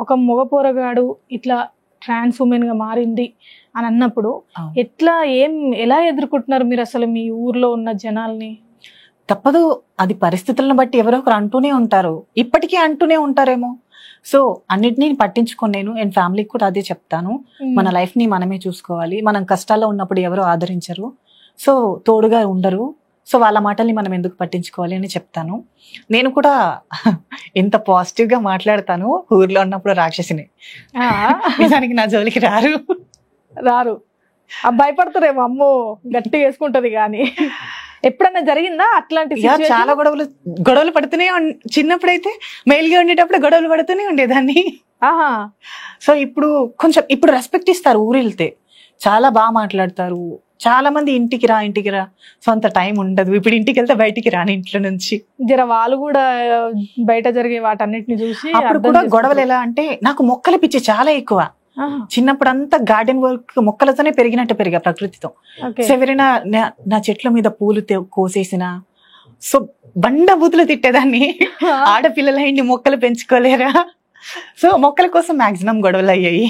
ఒక మగ పోరగాడు ఇట్లా ట్రాన్స్ ఉమెన్ గా మారింది అని అన్నప్పుడు ఎట్లా ఎలా ఎదుర్కొంటున్నారు మీరు అసలు మీ ఊర్లో ఉన్న జనాల్ని? తప్పదు, అది పరిస్థితులను బట్టి ఎవరో ఒకరు అంటూనే ఉంటారు, ఇప్పటికీ అంటూనే ఉంటారేమో. సో అన్నిటినీ పట్టించుకొని నేను ఫ్యామిలీకి కూడా అదే చెప్తాను, మన లైఫ్ ని మనమే చూసుకోవాలి. మనం కష్టాల్లో ఉన్నప్పుడు ఎవరో ఆదరించరు, సో తోడుగా ఉండరు, సో వాళ్ళ మాటల్ని మనం ఎందుకు పట్టించుకోవాలి అని చెప్తాను. నేను కూడా ఎంత పాజిటివ్ గా మాట్లాడతాను, ఊర్లో ఉన్నప్పుడు రాక్షసిని, నిజానికి నా జోలికి రారు. భయపడతారేమో, అమ్మో గట్టి వేసుకుంటది. కానీ ఎప్పుడన్నా జరిగిందా అట్లాంటి? చాలా గొడవలు పడుతూనే, చిన్నప్పుడైతే మెయిల్గా ఉండేటప్పుడు గొడవలు పడుతూనే ఉండేదాన్ని. సో ఇప్పుడు రెస్పెక్ట్ ఇస్తారు, ఊరు వెళ్తే చాలా బాగా మాట్లాడతారు. చాలా మంది ఇంటికి రా, సొంత టైం ఉండదు. ఇప్పుడు ఇంటికి వెళ్తే బయటికి రాని ఇంట్లో నుంచి. జర వాళ్ళు కూడా బయట జరిగే వాటన్నిటిని చూసి. అప్పుడు కూడా గొడవలు ఎలా అంటే, నాకు మొక్కల పిచ్చి చాలా ఎక్కువ. చిన్నప్పుడు అంతా గార్డెన్ వర్క్, మొక్కలతోనే పెరిగా ప్రకృతితో. సో ఎవరైనా నా చెట్ల మీద పూలు కోసేసిన, సో బండ బూతులు తిట్టేదాన్ని. ఆడపిల్లలైండి మొక్కలు పెంచుకోలేరా? సో మొక్కల కోసం మాక్సిమం గొడవలు అయ్యాయి.